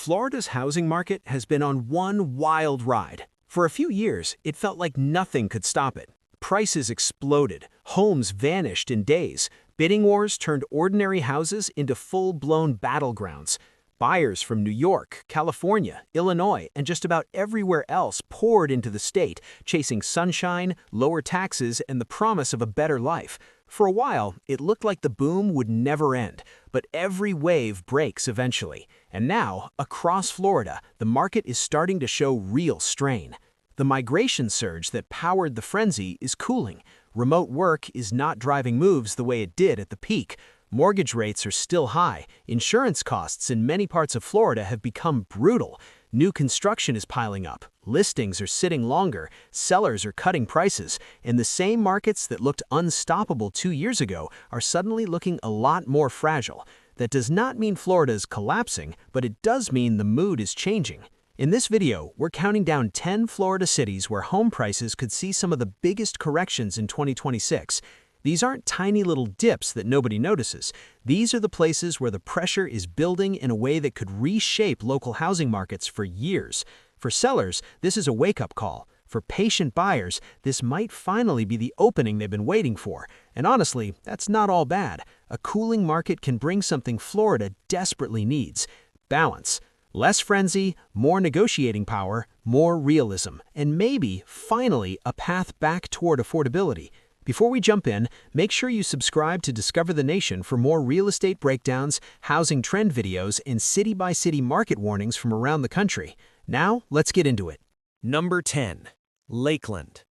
Florida's housing market has been on one wild ride. For a few years, it felt like nothing could stop it. Prices exploded, homes vanished in days, bidding wars turned ordinary houses into full-blown battlegrounds. Buyers from New York, California, Illinois, and just about everywhere else poured into the state, chasing sunshine, lower taxes, and the promise of a better life. For a while, it looked like the boom would never end, but every wave breaks eventually. And now, across Florida, the market is starting to show real strain. The migration surge that powered the frenzy is cooling. Remote work is not driving moves the way it did at the peak. Mortgage rates are still high. Insurance costs in many parts of Florida have become brutal. New construction is piling up. Listings are sitting longer. Sellers are cutting prices. And the same markets that looked unstoppable 2 years ago are suddenly looking a lot more fragile. That does not mean Florida is collapsing, but it does mean the mood is changing. In this video, we're counting down 10 Florida cities where home prices could see some of the biggest corrections in 2026. These aren't tiny little dips that nobody notices. These are the places where the pressure is building in a way that could reshape local housing markets for years. For sellers, this is a wake-up call. For patient buyers, this might finally be the opening they've been waiting for. And honestly, that's not all bad. A cooling market can bring something Florida desperately needs: balance. Less frenzy, more negotiating power, more realism, and maybe, finally, a path back toward affordability. Before we jump in, make sure you subscribe to Discover the Nation for more real estate breakdowns, housing trend videos, and city-by-city market warnings from around the country. Now, let's get into it. Number 10. Lakeland.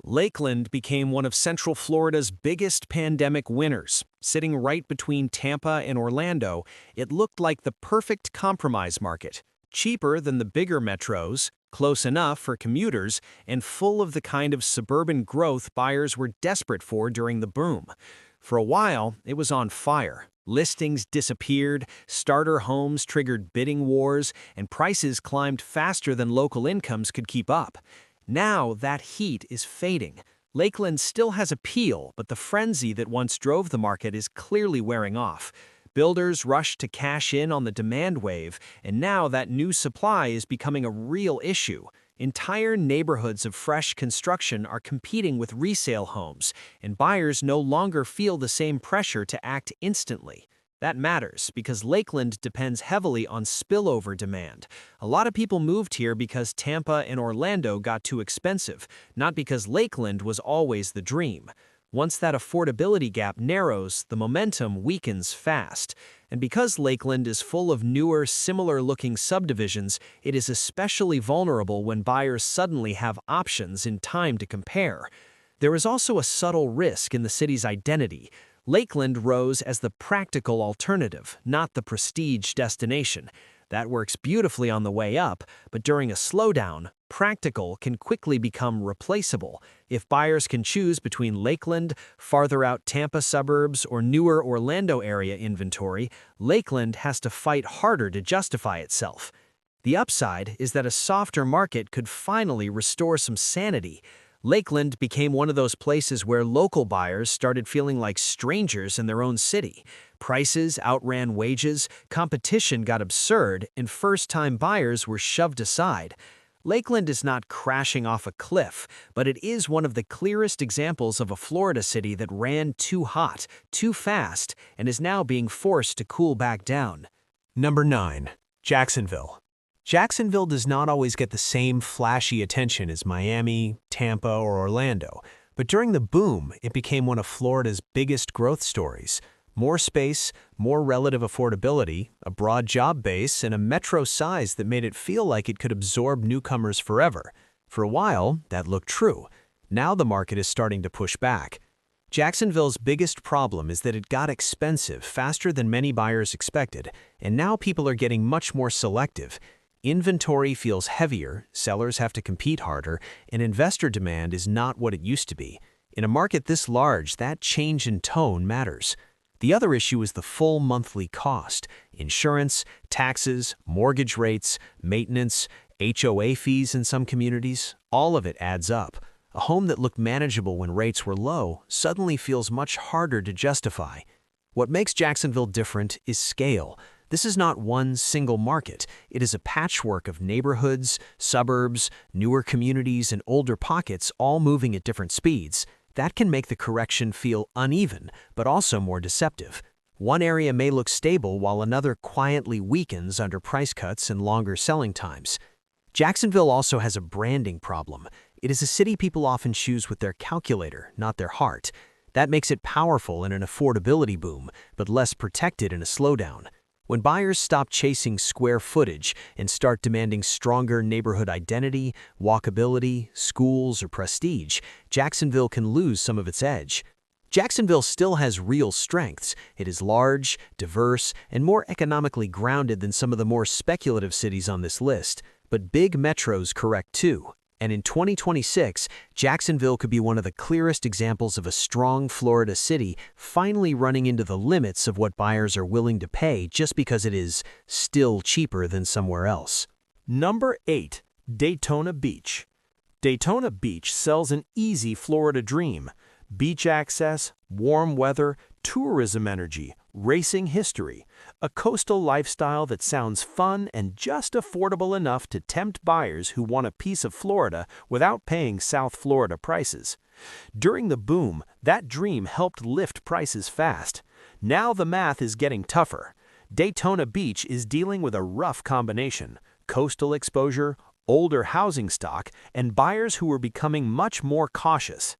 Lakeland became one of Central Florida's biggest pandemic winners. Sitting right between Tampa and Orlando, it looked like the perfect compromise market. Cheaper than the bigger metros, close enough for commuters, and full of the kind of suburban growth buyers were desperate for during the boom. For a while, it was on fire. Listings disappeared, starter homes triggered bidding wars, and prices climbed faster than local incomes could keep up. Now that heat is fading. Lakeland still has appeal, but the frenzy that once drove the market is clearly wearing off. Builders rushed to cash in on the demand wave, and now that new supply is becoming a real issue. Entire neighborhoods of fresh construction are competing with resale homes, and buyers no longer feel the same pressure to act instantly. That matters because Lakeland depends heavily on spillover demand. A lot of people moved here because Tampa and Orlando got too expensive, not because Lakeland was always the dream. Once that affordability gap narrows, the momentum weakens fast. And because Lakeland is full of newer, similar-looking subdivisions, it is especially vulnerable when buyers suddenly have options in time to compare. There is also a subtle risk in the city's identity. Lakeland rose as the practical alternative, not the prestige destination. That works beautifully on the way up, but during a slowdown, practical can quickly become replaceable. If buyers can choose between Lakeland, farther out Tampa suburbs, or newer Orlando area inventory, Lakeland has to fight harder to justify itself. The upside is that a softer market could finally restore some sanity. Lakeland became one of those places where local buyers started feeling like strangers in their own city. Prices outran wages, competition got absurd, and first-time buyers were shoved aside. Lakeland is not crashing off a cliff, but it is one of the clearest examples of a Florida city that ran too hot, too fast, and is now being forced to cool back down. Number 9. Jacksonville. Jacksonville does not always get the same flashy attention as Miami, Tampa, or Orlando, but during the boom, it became one of Florida's biggest growth stories. More space, more relative affordability, a broad job base, and a metro size that made it feel like it could absorb newcomers forever. For a while, that looked true. Now the market is starting to push back. Jacksonville's biggest problem is that it got expensive faster than many buyers expected, and now people are getting much more selective. Inventory feels heavier, sellers have to compete harder, and investor demand is not what it used to be. In a market this large, that change in tone matters. The other issue is the full monthly cost: insurance, taxes, mortgage rates, maintenance, HOA fees in some communities. All of it adds up. A home that looked manageable when rates were low suddenly feels much harder to justify. What makes Jacksonville different is scale. This is not one single market. It is a patchwork of neighborhoods, suburbs, newer communities, and older pockets all moving at different speeds. That can make the correction feel uneven, but also more deceptive. One area may look stable while another quietly weakens under price cuts and longer selling times. Jacksonville also has a branding problem. It is a city people often choose with their calculator, not their heart. That makes it powerful in an affordability boom, but less protected in a slowdown. When buyers stop chasing square footage and start demanding stronger neighborhood identity, walkability, schools, or prestige, Jacksonville can lose some of its edge. Jacksonville still has real strengths. It is large, diverse, and more economically grounded than some of the more speculative cities on this list. But big metros correct too. And in 2026, Jacksonville could be one of the clearest examples of a strong Florida city finally running into the limits of what buyers are willing to pay just because it is still cheaper than somewhere else. Number 8. Daytona Beach. Daytona Beach sells an easy Florida dream. Beach access, warm weather, tourism energy, racing history. A coastal lifestyle that sounds fun and just affordable enough to tempt buyers who want a piece of Florida without paying South Florida prices. During the boom, that dream helped lift prices fast. Now the math is getting tougher. Daytona Beach is dealing with a rough combination: coastal exposure, older housing stock, and buyers who are becoming much more cautious.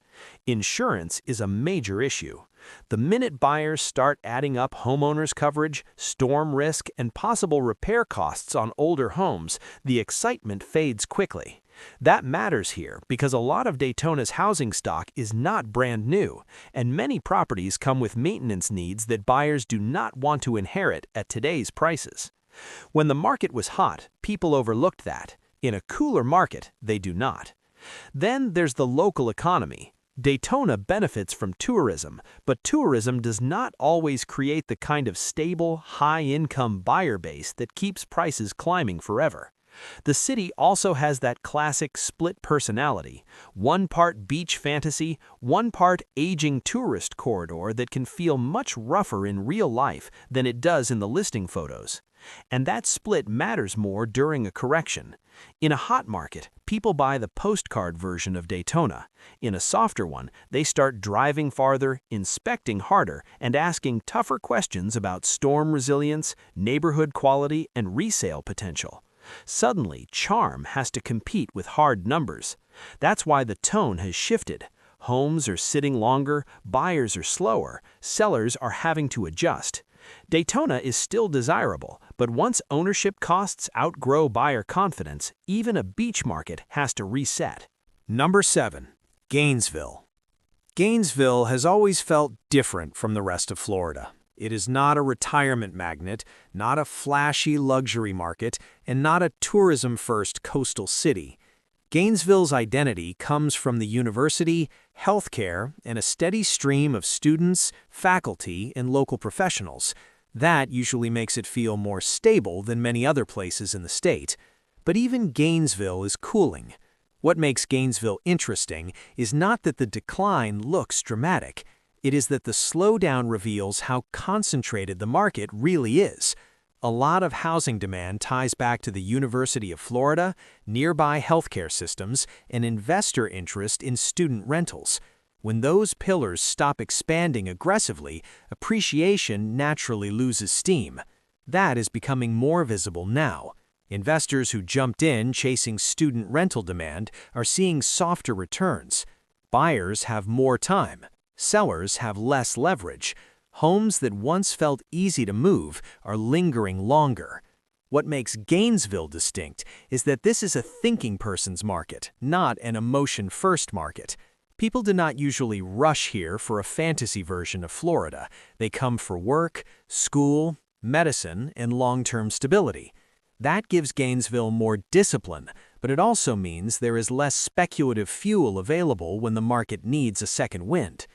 Insurance is a major issue. The minute buyers start adding up homeowners coverage, storm risk, and possible repair costs on older homes, the excitement fades quickly. That matters here because a lot of Daytona's housing stock is not brand new, and many properties come with maintenance needs that buyers do not want to inherit at today's prices. When the market was hot, people overlooked that. In a cooler market, they do not. Then there's the local economy. Daytona benefits from tourism, but tourism does not always create the kind of stable, high-income buyer base that keeps prices climbing forever. The city also has that classic split personality, one part beach fantasy, one part aging tourist corridor that can feel much rougher in real life than it does in the listing photos. And that split matters more during a correction. In a hot market, people buy the postcard version of Daytona. In a softer one, they start driving farther, inspecting harder, and asking tougher questions about storm resilience, neighborhood quality, and resale potential. Suddenly, charm has to compete with hard numbers. That's why the tone has shifted. Homes are sitting longer, buyers are slower, sellers are having to adjust. Daytona is still desirable, but once ownership costs outgrow buyer confidence, even a beach market has to reset. Number 7. Gainesville. Gainesville has always felt different from the rest of Florida. It is not a retirement magnet, not a flashy luxury market, and not a tourism-first coastal city. Gainesville's identity comes from the university, healthcare, and a steady stream of students, faculty, and local professionals. That usually makes it feel more stable than many other places in the state. But even Gainesville is cooling. What makes Gainesville interesting is not that the decline looks dramatic. It is that the slowdown reveals how concentrated the market really is. A lot of housing demand ties back to the University of Florida, nearby healthcare systems, and investor interest in student rentals. When those pillars stop expanding aggressively, appreciation naturally loses steam. That is becoming more visible now. Investors who jumped in chasing student rental demand are seeing softer returns. Buyers have more time. Sellers have less leverage. Homes that once felt easy to move are lingering longer. What makes Gainesville distinct is that this is a thinking person's market, not an emotion-first market. People do not usually rush here for a fantasy version of Florida. They come for work, school, medicine, and long-term stability. That gives Gainesville more discipline, but it also means there is less speculative fuel available when the market needs a second wind.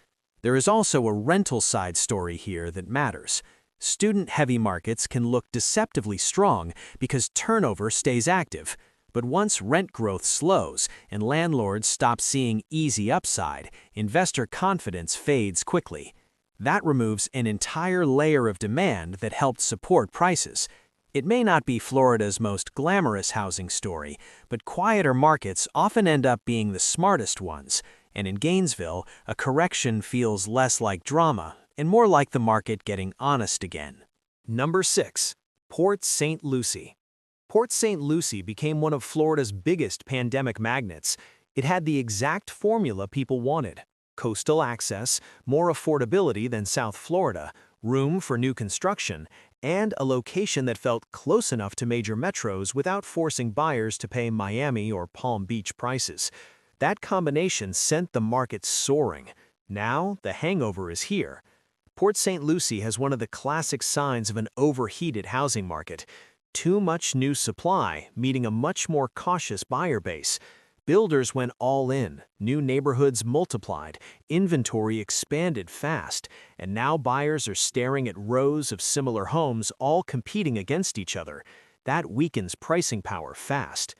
There is also a rental side story here that matters. Student-heavy markets can look deceptively strong because turnover stays active. But once rent growth slows and landlords stop seeing easy upside, investor confidence fades quickly. That removes an entire layer of demand that helped support prices. It may not be Florida's most glamorous housing story, but quieter markets often end up being the smartest ones, and in Gainesville, a correction feels less like drama and more like the market getting honest again. Number 6. Port St. Lucie. Port St. Lucie became one of Florida's biggest pandemic magnets. It had the exact formula people wanted: coastal access, more affordability than South Florida, room for new construction, and a location that felt close enough to major metros without forcing buyers to pay Miami or Palm Beach prices. That combination sent the market soaring. Now, the hangover is here. Port St. Lucie has one of the classic signs of an overheated housing market: too much new supply, meeting a much more cautious buyer base. Builders went all in, new neighborhoods multiplied, inventory expanded fast, and now buyers are staring at rows of similar homes all competing against each other. That weakens pricing power fast.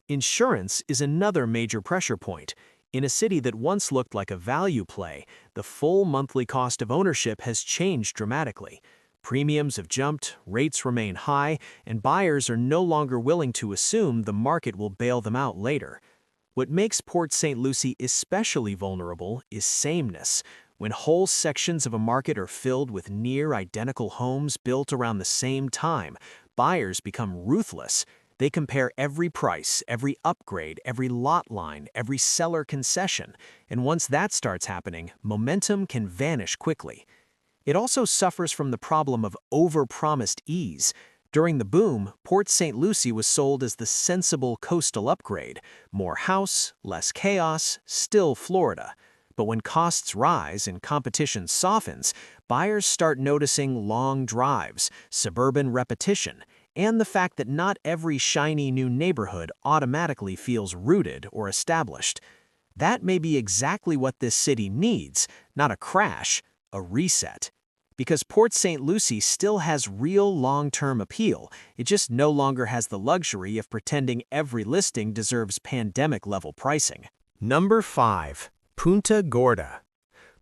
Insurance is another major pressure point. In a city that once looked like a value play, the full monthly cost of ownership has changed dramatically. Premiums have jumped, rates remain high, and buyers are no longer willing to assume the market will bail them out later. What makes Port St. Lucie especially vulnerable is sameness. When whole sections of a market are filled with near-identical homes built around the same time, buyers become ruthless. They compare every price, every upgrade, every lot line, every seller concession, and once that starts happening, momentum can vanish quickly. It also suffers from the problem of over-promised ease. During the boom, Port St. Lucie was sold as the sensible coastal upgrade: more house, less chaos, still Florida. But when costs rise and competition softens, buyers start noticing long drives, suburban repetition, and the fact that not every shiny new neighborhood automatically feels rooted or established. That may be exactly what this city needs: not a crash, a reset. Because Port St. Lucie still has real long-term appeal, it just no longer has the luxury of pretending every listing deserves pandemic-level pricing. Number 5. Punta Gorda.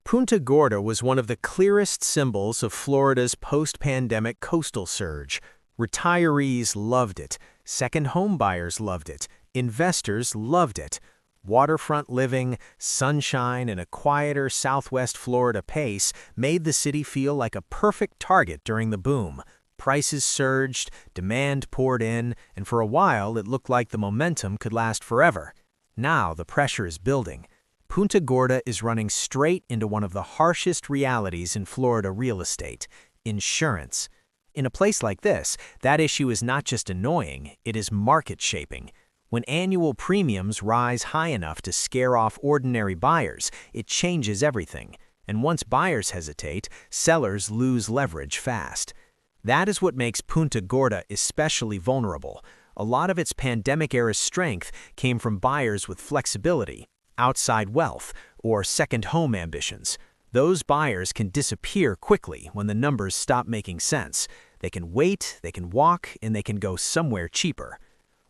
Punta Gorda was one of the clearest symbols of Florida's post-pandemic coastal surge. Retirees loved it, second home buyers loved it, investors loved it. Waterfront living, sunshine, and a quieter Southwest Florida pace made the city feel like a perfect target during the boom. Prices surged, demand poured in, and for a while it looked like the momentum could last forever. Now the pressure is building. Punta Gorda is running straight into one of the harshest realities in Florida real estate: insurance. In a place like this, that issue is not just annoying, it is market-shaping. When annual premiums rise high enough to scare off ordinary buyers, it changes everything. And once buyers hesitate, sellers lose leverage fast. That is what makes Punta Gorda especially vulnerable. A lot of its pandemic-era strength came from buyers with flexibility, outside wealth, or second home ambitions. Those buyers can disappear quickly when the numbers stop making sense. They can wait, they can walk, and they can go somewhere cheaper.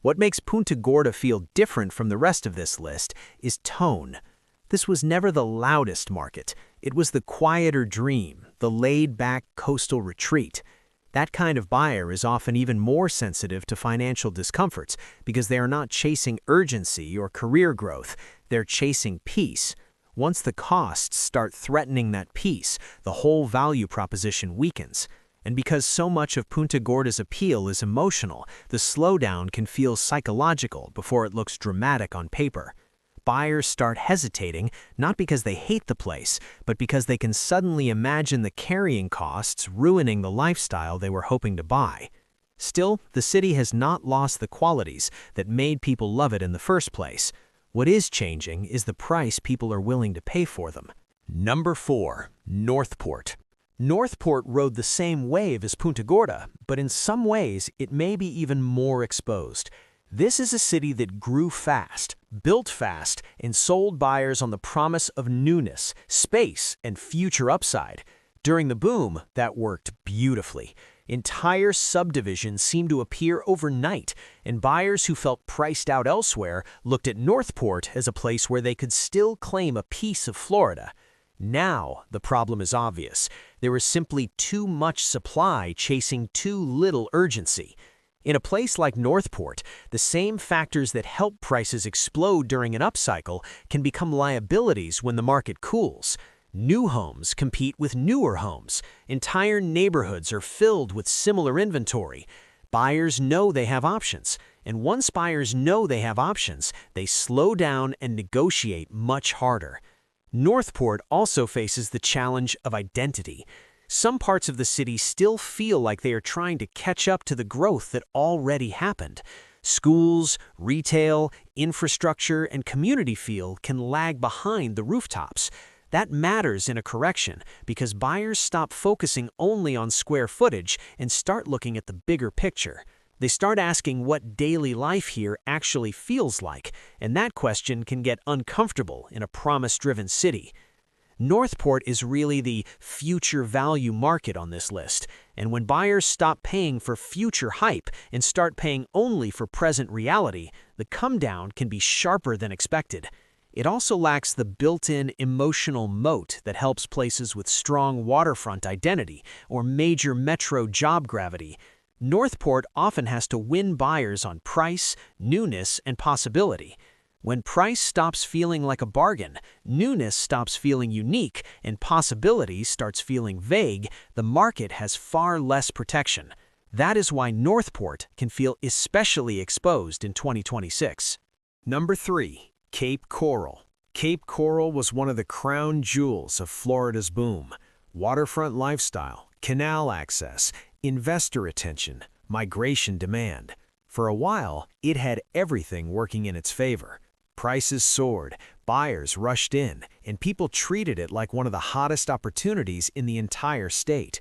What makes Punta Gorda feel different from the rest of this list is tone. This was never the loudest market. It was the quieter dream, the laid-back coastal retreat. That kind of buyer is often even more sensitive to financial discomforts because they are not chasing urgency or career growth. They're chasing peace. Once the costs start threatening that peace, the whole value proposition weakens. And because so much of Punta Gorda's appeal is emotional, the slowdown can feel psychological before it looks dramatic on paper. Buyers start hesitating, not because they hate the place, but because they can suddenly imagine the carrying costs ruining the lifestyle they were hoping to buy. Still, the city has not lost the qualities that made people love it in the first place. What is changing is the price people are willing to pay for them. Number 4. Northport. Northport rode the same wave as Punta Gorda, but in some ways it may be even more exposed. This is a city that grew fast, built fast, and sold buyers on the promise of newness, space, and future upside. During the boom, that worked beautifully. Entire subdivisions seemed to appear overnight, and buyers who felt priced out elsewhere looked at Northport as a place where they could still claim a piece of Florida. Now, the problem is obvious. There is simply too much supply chasing too little urgency. In a place like Northport, the same factors that help prices explode during an upcycle can become liabilities when the market cools. New homes compete with newer homes. Entire neighborhoods are filled with similar inventory. Buyers know they have options, and once buyers know they have options, they slow down and negotiate much harder. Northport also faces the challenge of identity. Some parts of the city still feel like they are trying to catch up to the growth that already happened. Schools, retail, infrastructure, and community feel can lag behind the rooftops. That matters in a correction because buyers stop focusing only on square footage and start looking at the bigger picture. They start asking what daily life here actually feels like, and that question can get uncomfortable in a promise-driven city. Northport is really the future value market on this list, and when buyers stop paying for future hype and start paying only for present reality, the come-down can be sharper than expected. It also lacks the built-in emotional moat that helps places with strong waterfront identity or major metro job gravity. Northport often has to win buyers on price, newness, and possibility. When price stops feeling like a bargain, newness stops feeling unique, and possibility starts feeling vague, the market has far less protection. That is why Northport can feel especially exposed in 2026. Number 3. Cape Coral. Cape Coral was one of the crown jewels of Florida's boom. Waterfront lifestyle, canal access, investor attention, migration demand. For a while, it had everything working in its favor. Prices soared, buyers rushed in, and people treated it like one of the hottest opportunities in the entire state.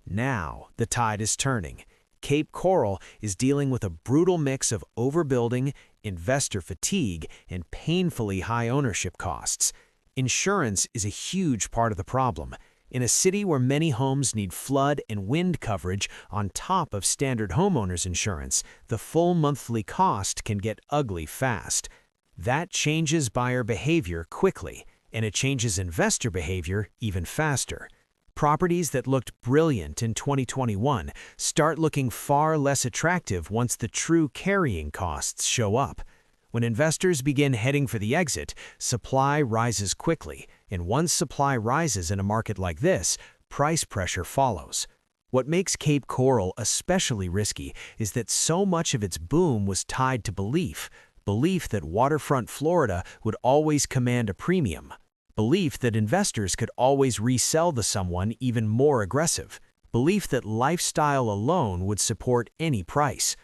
Now, the tide is turning. Cape Coral is dealing with a brutal mix of overbuilding, investor fatigue, and painfully high ownership costs. Insurance is a huge part of the problem. In a city where many homes need flood and wind coverage on top of standard homeowners insurance, the full monthly cost can get ugly fast. That changes buyer behavior quickly, and it changes investor behavior even faster. Properties that looked brilliant in 2021 start looking far less attractive once the true carrying costs show up. When investors begin heading for the exit, supply rises quickly, and once supply rises in a market like this, price pressure follows. What makes Cape Coral especially risky is that so much of its boom was tied to belief that waterfront Florida would always command a premium. Belief that investors could always resell to someone even more aggressive. Belief that lifestyle alone would support any price.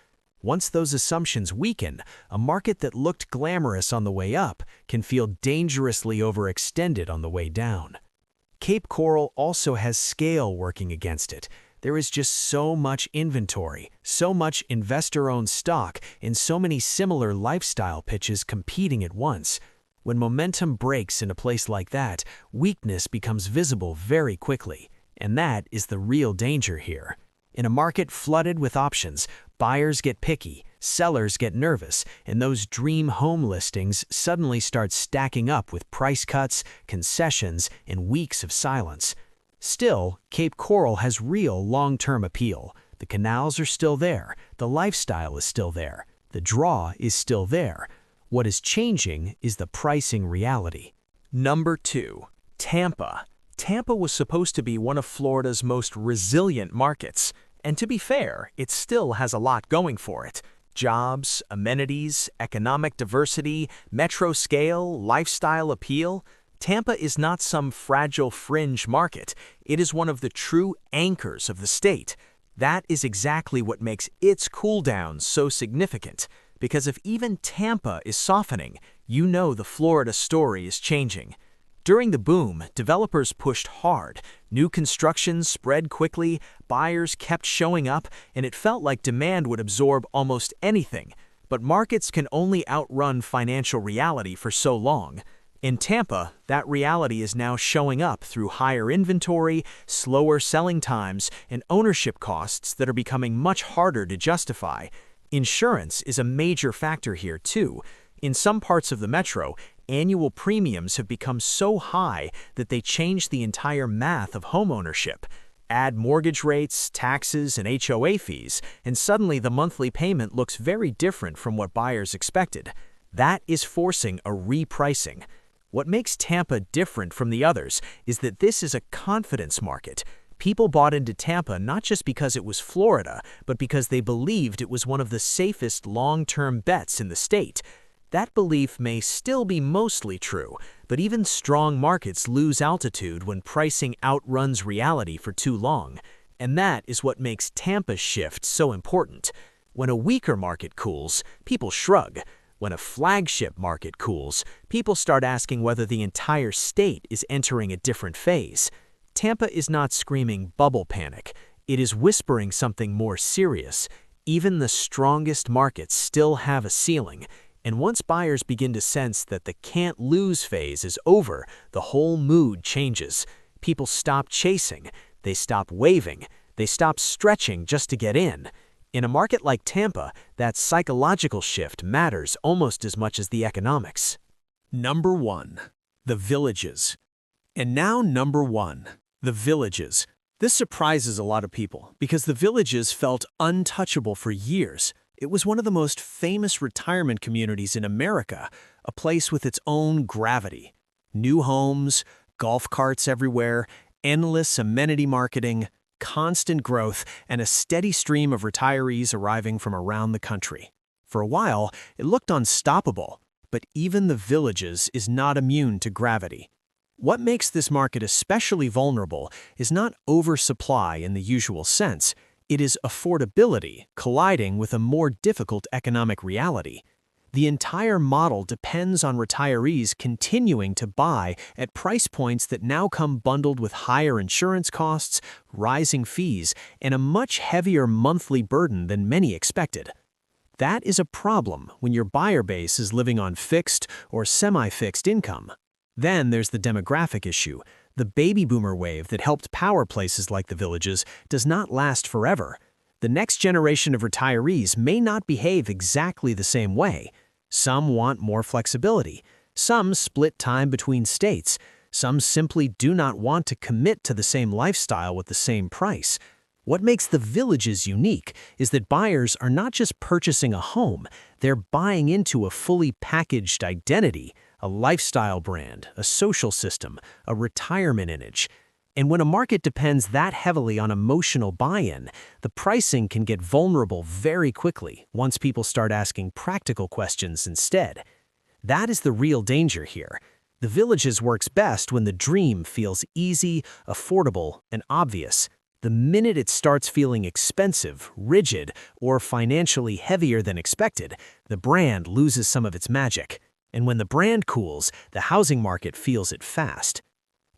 Once those assumptions weaken, a market that looked glamorous on the way up can feel dangerously overextended on the way down. Cape Coral also has scale working against it. There is just so much inventory, so much investor-owned stock, and so many similar lifestyle pitches competing at once. When momentum breaks in a place like that, weakness becomes visible very quickly, and that is the real danger here. In a market flooded with options, buyers get picky, sellers get nervous, and those dream home listings suddenly start stacking up with price cuts, concessions, and weeks of silence. Still, Cape Coral has real long-term appeal. The canals are still there, the lifestyle is still there, the draw is still there. What is changing is the pricing reality. Number 2. Tampa. Tampa was supposed to be one of Florida's most resilient markets, and to be fair, it still has a lot going for it. Jobs, amenities, economic diversity, metro scale, lifestyle appeal. Tampa is not some fragile fringe market. It is one of the true anchors of the state. That is exactly what makes its cooldown so significant. Because if even Tampa is softening, you know the Florida story is changing. During the boom, developers pushed hard. New construction spread quickly, buyers kept showing up, and it felt like demand would absorb almost anything. But markets can only outrun financial reality for so long. In Tampa, that reality is now showing up through higher inventory, slower selling times, and ownership costs that are becoming much harder to justify. Insurance is a major factor here, too. In some parts of the metro, annual premiums have become so high that they change the entire math of homeownership. Add mortgage rates, taxes, and HOA fees, and suddenly the monthly payment looks very different from what buyers expected. That is forcing a repricing. What makes Tampa different from the others is that this is a confidence market. People bought into Tampa not just because it was Florida, but because they believed it was one of the safest long-term bets in the state. That belief may still be mostly true, but even strong markets lose altitude when pricing outruns reality for too long. And that is what makes Tampa's shift so important. When a weaker market cools, people shrug. When a flagship market cools, people start asking whether the entire state is entering a different phase. Tampa is not screaming bubble panic. It is whispering something more serious. Even the strongest markets still have a ceiling. And once buyers begin to sense that the can't-lose phase is over, the whole mood changes. People stop chasing. They stop waving. They stop stretching just to get in. In a market like Tampa, that psychological shift matters almost as much as the economics. Number 1. The Villages. And now number 1. The Villages. This surprises a lot of people because the Villages felt untouchable for years. It was one of the most famous retirement communities in America, a place with its own gravity. New homes, golf carts everywhere, endless amenity marketing, constant growth, and a steady stream of retirees arriving from around the country. For a while, it looked unstoppable, but even the Villages is not immune to gravity. What makes this market especially vulnerable is not oversupply in the usual sense. It is affordability colliding with a more difficult economic reality. The entire model depends on retirees continuing to buy at price points that now come bundled with higher insurance costs, rising fees, and a much heavier monthly burden than many expected. That is a problem when your buyer base is living on fixed or semi-fixed income. Then there's the demographic issue. The baby boomer wave that helped power places like the Villages does not last forever. The next generation of retirees may not behave exactly the same way. Some want more flexibility. Some split time between states. Some simply do not want to commit to the same lifestyle with the same price. What makes the Villages unique is that buyers are not just purchasing a home, they're buying into a fully packaged identity, a lifestyle brand, a social system, a retirement image. And when a market depends that heavily on emotional buy-in, the pricing can get vulnerable very quickly once people start asking practical questions instead. That is the real danger here. The Villages works best when the dream feels easy, affordable, and obvious. The minute it starts feeling expensive, rigid, or financially heavier than expected, the brand loses some of its magic. And when the brand cools, the housing market feels it fast.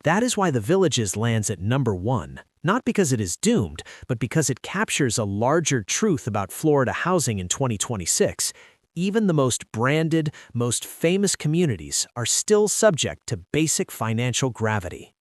That is why the Villages lands at number 1, not because it is doomed, but because it captures a larger truth about Florida housing in 2026. Even the most branded, most famous communities are still subject to basic financial gravity.